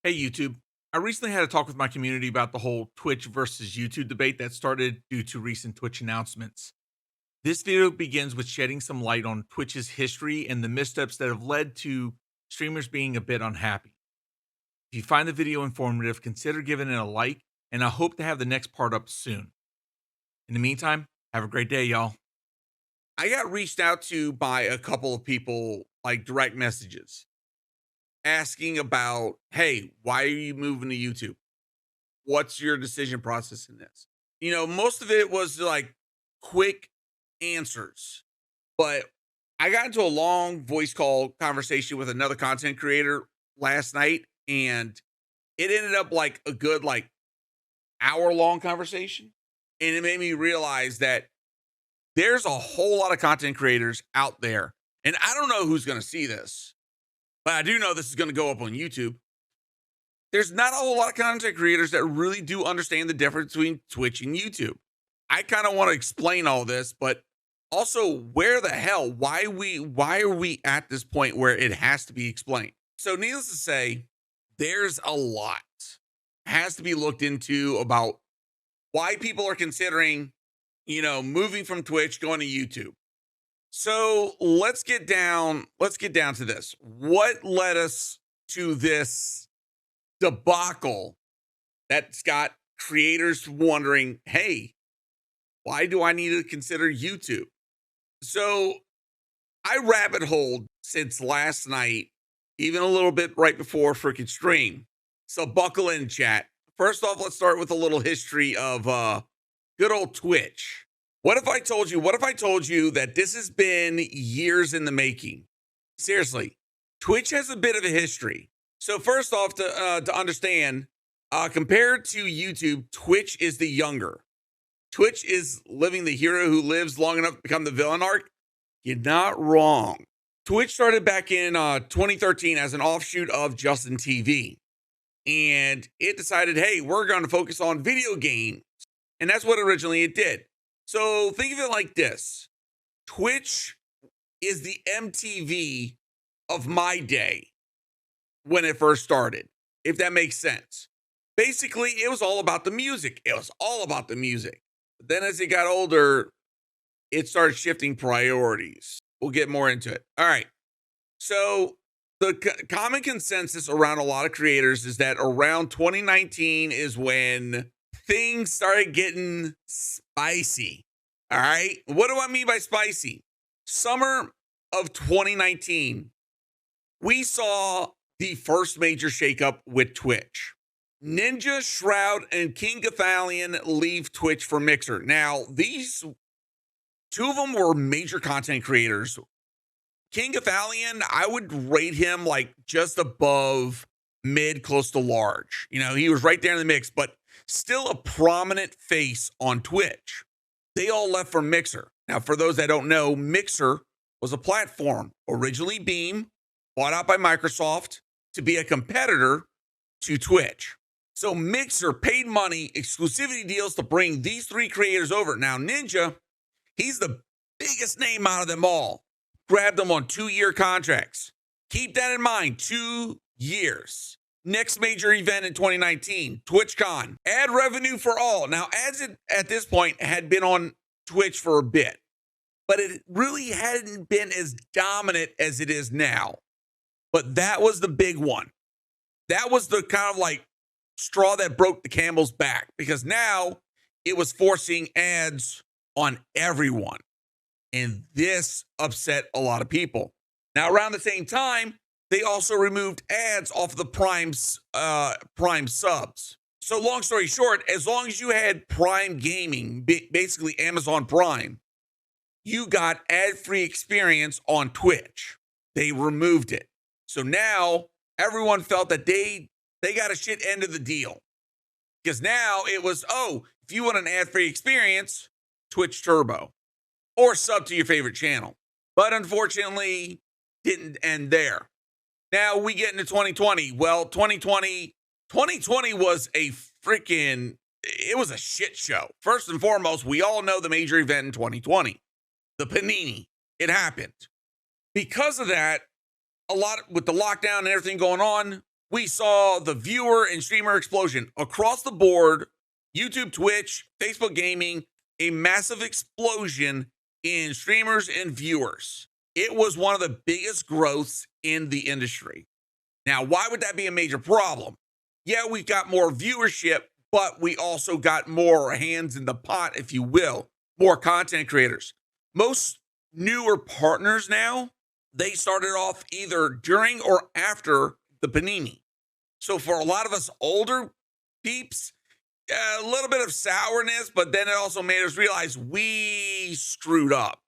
Hey, YouTube. I recently had a talk with my community about the whole Twitch versus YouTube debate that started due to recent Twitch announcements. This video begins with shedding some light on Twitch's history and the missteps that have led to streamers being a bit unhappy. If you find the video informative, consider giving it a like, and I hope to have the next part up soon. In the meantime, have a great day, y'all. I got reached out to by a couple of people, like direct messages, asking about, hey, why are you moving to YouTube? What's your decision process in this? Most of it was like quick answers, but I got into a long voice call conversation with another content creator last night, and it ended up like a good like hour long conversation. And it made me realize that there's a whole lot of content creators out there. And I don't know who's going to see this, but I do know this is going to go up on YouTube. There's not a whole lot of content creators that really do understand the difference between Twitch and YouTube. I kind of want to explain all this, but also where the hell, why are we at this point where it has to be explained? So needless to say, there's a lot has to be looked into about why people are considering, moving from Twitch going to YouTube. So let's get down to this. What led us to this debacle that's got creators wondering, hey, why do I need to consider YouTube? So I rabbit holed since last night, even a little bit right before freaking stream. So buckle in, chat. First off, let's start with a little history of good old Twitch. What if I told you that this has been years in the making? Seriously, Twitch has a bit of a history. So first off, to understand, compared to YouTube, Twitch is the younger. Twitch is living the hero who lives long enough to become the villain arc. You're not wrong. Twitch started back in 2013 as an offshoot of Justin TV. And it decided, hey, we're going to focus on video games. And that's what originally it did. So think of it like this. Twitch is the MTV of my day when it first started, if that makes sense. Basically, it was all about the music. But then as it got older, it started shifting priorities. We'll get more into it. All right. So the common consensus around a lot of creators is that around 2019 is when things started getting spicy. All right. What do I mean by spicy? Summer of 2019, we saw the first major shakeup with Twitch. Ninja, Shroud, and King Gathalion leave Twitch for Mixer. Now, these two of them were major content creators. King Gathalion, I would rate him like just above mid, close to large. He was right there in the mix, but still a prominent face on Twitch. They all left for Mixer. Now, for those that don't know, Mixer was a platform, originally Beam, bought out by Microsoft to be a competitor to Twitch. So Mixer paid money, exclusivity deals to bring these three creators over. Now, Ninja, he's the biggest name out of them all. Grabbed them on 2-year contracts. Keep that in mind, 2 years. Next major event in 2019, TwitchCon. Ad revenue for all. Now, ads at this point had been on Twitch for a bit, but it really hadn't been as dominant as it is now. But that was the big one. That was the kind of like straw that broke the camel's back, because now it was forcing ads on everyone. And this upset a lot of people. Now, around the same time, they also removed ads off the Prime subs. So long story short, as long as you had Prime Gaming, basically Amazon Prime, you got ad-free experience on Twitch. They removed it. So now everyone felt that they got a shit end of the deal. Because now it was, if you want an ad-free experience, Twitch Turbo. Or sub to your favorite channel. But unfortunately, didn't end there. Now we get into 2020. Well, 2020 was it was a shit show. First and foremost, we all know the major event in 2020, the Panini. It happened. Because of that, a lot with the lockdown and everything going on, We saw the viewer and streamer explosion across the board. YouTube, Twitch, Facebook gaming, a massive explosion in streamers and viewers. It was one of the biggest growths in the industry. Now, why would that be a major problem? Yeah, we got more viewership, but we also got more hands in the pot, if you will, more content creators. Most newer partners now, they started off either during or after the panini. So for a lot of us older peeps, a little bit of sourness, but then it also made us realize we screwed up.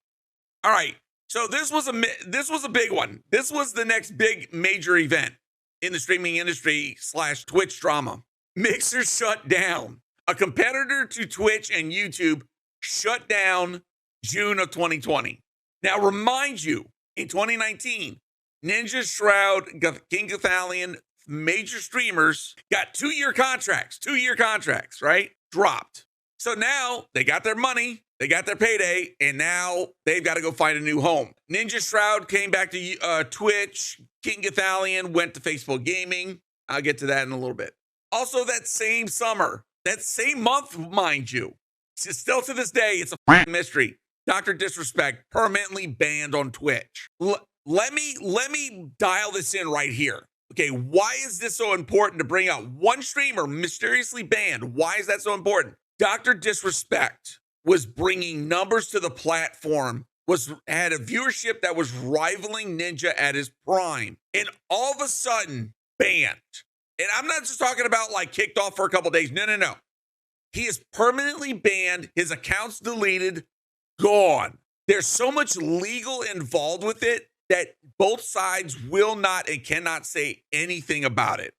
All right, so this was a big one. This was the next big major event in the streaming industry / Twitch drama. Mixer shut down. A competitor to Twitch and YouTube shut down June of 2020. Now, remind you, in 2019, Ninja, Shroud, King Cathalion, major streamers got 2-year contracts, right? Dropped. So now they got their money, they got their payday, and now they've got to go find a new home. Ninja Shroud came back to Twitch. King Cathalion went to Facebook Gaming. I'll get to that in a little bit. Also, that same summer, that same month, mind you, still to this day, it's a mystery. Dr. Disrespect permanently banned on Twitch. Let me dial this in right here. Okay, why is this so important to bring up? One streamer mysteriously banned. Why is that so important? Dr. Disrespect was bringing numbers to the platform, had a viewership that was rivaling Ninja at his prime, and all of a sudden banned. And I'm not just talking about like kicked off for a couple days. No. He is permanently banned. His account's deleted, gone. There's so much legal involved with it that both sides will not and cannot say anything about it.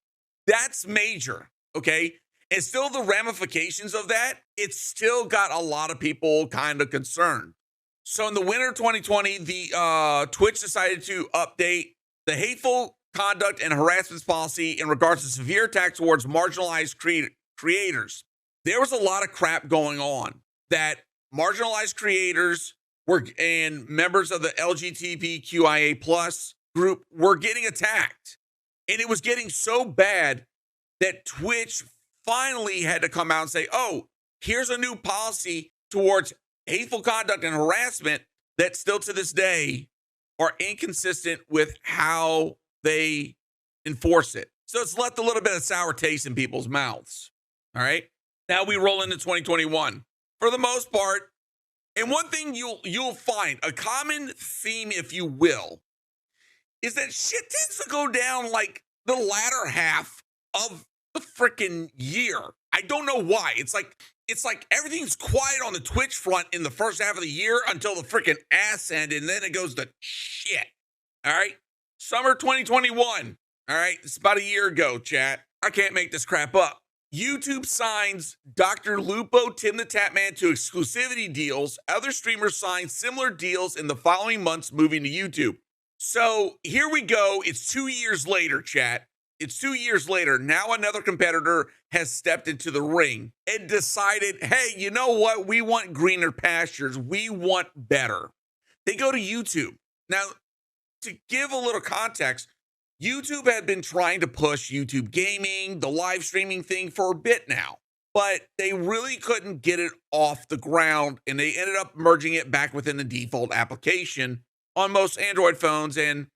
That's major, okay? And still the ramifications of that, it's still got a lot of people kind of concerned. So in the winter of 2020, the Twitch decided to update the hateful conduct and harassment policy in regards to severe attacks towards marginalized creators. There was a lot of crap going on that marginalized creators and members of the LGBTQIA plus group were getting attacked. And it was getting so bad that Twitch finally had to come out and say, oh, here's a new policy towards hateful conduct and harassment that still to this day are inconsistent with how they enforce it. So it's left a little bit of sour taste in people's mouths. All right. Now we roll into 2021. For the most part, and one thing you'll find, a common theme, if you will, is that shit tends to go down like the latter half of the freaking year. I don't know why. It's like everything's quiet on the Twitch front in the first half of the year until the freaking ass end, and then it goes to shit. All right? Summer 2021. All right? It's about a year ago, chat. I can't make this crap up. YouTube signs Dr. Lupo, Tim the Tatman to exclusivity deals. Other streamers signed similar deals in the following months, moving to YouTube. So here we go. It's 2 years later, chat. It's 2 years later. Now another competitor has stepped into the ring and decided, hey, you know what? We want greener pastures. We want better. They go to YouTube. Now, to give a little context, YouTube had been trying to push YouTube gaming, the live streaming thing for a bit now, but they really couldn't get it off the ground, and they ended up merging it back within the default application on most Android phones, and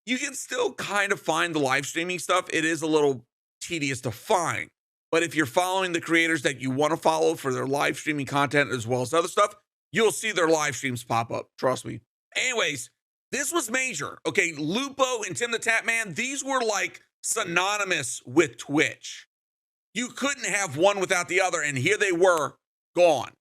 you can still kind of find the live streaming stuff. It is a little tedious to find, but if you're following the creators that you want to follow for their live streaming content as well as other stuff, you'll see their live streams pop up. Trust me. Anyways, this was major. Okay, Lupo and Tim the Tatman, these were like synonymous with Twitch. You couldn't have one without the other, and here they were, gone.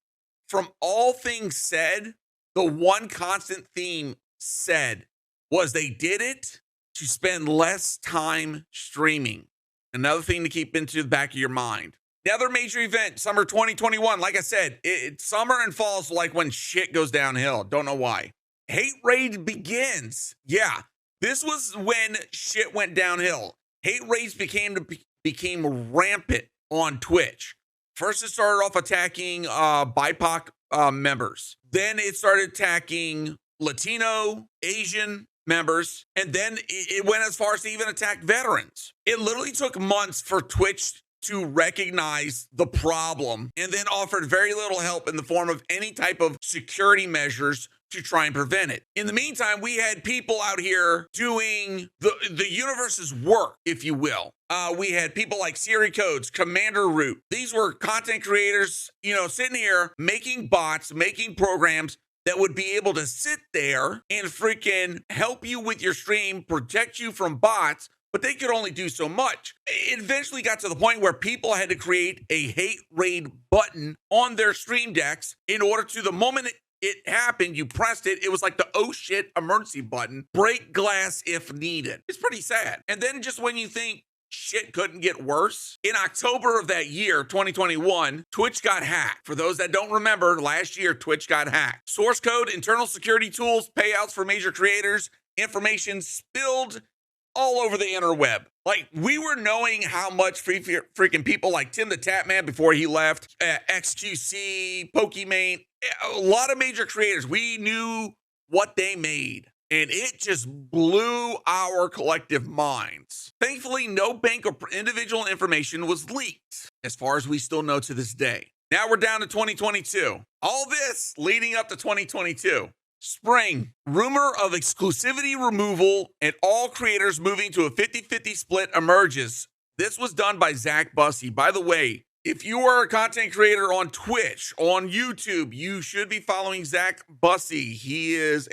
From all things said, the one constant theme said was they did it to spend less time streaming. Another thing to keep into the back of your mind. The other major event, summer 2021, like I said, summer and fall is like when shit goes downhill. Don't know why. Hate raid begins. Yeah, this was when shit went downhill. Hate raids became rampant on Twitch. First, it started off attacking BIPOC members. Then it started attacking Latino, Asian, members, and then it went as far as to even attack veterans. It literally took months for Twitch to recognize the problem and then offered very little help in the form of any type of security measures to try and prevent it. In the meantime, we had people out here doing the universe's work, if you will. We had people like Siri Codes, Commander Root. These were content creators, sitting here making bots, making programs that would be able to sit there and freaking help you with your stream, protect you from bots, but they could only do so much. It eventually got to the point where people had to create a hate raid button on their stream decks in order to, the moment it happened, you pressed it, it was like the oh shit emergency button, break glass if needed. It's pretty sad. And then just when you think shit couldn't get worse, in October of that year, 2021, Twitch got hacked. For those that don't remember, last year, Twitch got hacked. Source code, internal security tools, payouts for major creators, information spilled all over the interweb. Like, we were knowing how much freaking people like Tim the Tatman before he left, XQC, Pokimane, a lot of major creators, we knew what they made, and it just blew our collective minds. Thankfully, no bank or individual information was leaked, as far as we still know to this day. Now we're down to 2022. All this leading up to 2022. Spring, rumor of exclusivity removal and all creators moving to a 50-50 split emerges. This was done by Zach Bussey. By the way, if you are a content creator on Twitch, on YouTube, you should be following Zach Bussey. He is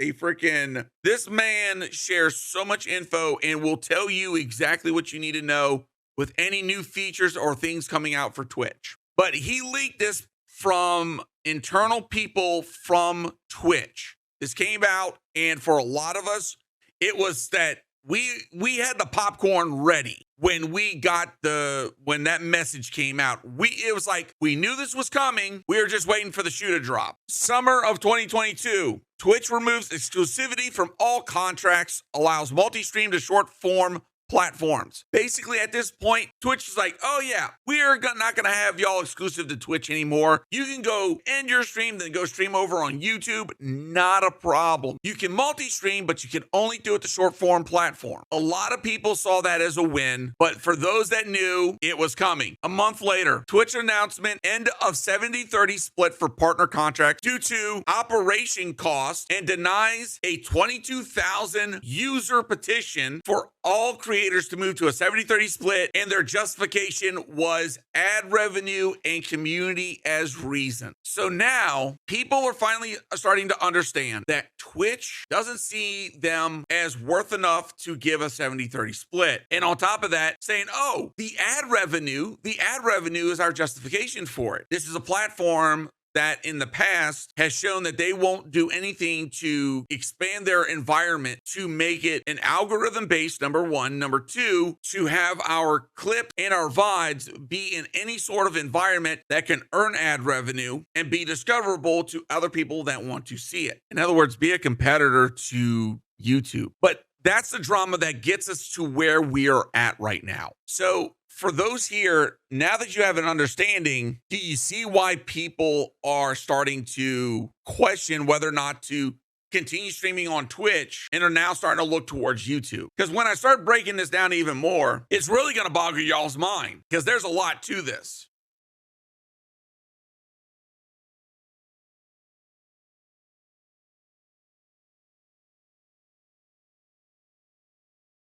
this man shares so much info and will tell you exactly what you need to know with any new features or things coming out for Twitch. But he leaked this from internal people from Twitch. This came out, and for a lot of us, it was that we had the popcorn ready when when that message came out. It was like we knew this was coming. We were just waiting for the shoe to drop. Summer of 2022, Twitch removes exclusivity from all contracts, allows multi-stream to short form platforms. Basically, at this point, Twitch is like, oh yeah, we are not going to have y'all exclusive to Twitch anymore. You can go end your stream, then go stream over on YouTube. Not a problem. You can multi-stream, but you can only do it to short form platform. A lot of people saw that as a win, but for those that knew, it was coming. A month later, Twitch announcement, end of 70-30 split for partner contract due to operation costs, and denies a 22,000 user petition for all creators to move to a 70-30 split, and their justification was ad revenue and community as reason. So now people are finally starting to understand that Twitch doesn't see them as worth enough to give a 70-30 split. And on top of that, saying, oh, the ad revenue is our justification for it. This is a platform that in the past has shown that they won't do anything to expand their environment to make it an algorithm based, number one. Number two, to have our clip and our VODs be in any sort of environment that can earn ad revenue and be discoverable to other people that want to see it. In other words, be a competitor to YouTube. But that's the drama that gets us to where we are at right now. So for those here, now that you have an understanding, do you see why people are starting to question whether or not to continue streaming on Twitch and are now starting to look towards YouTube? Because when I start breaking this down even more, it's really going to boggle y'all's mind because there's a lot to this.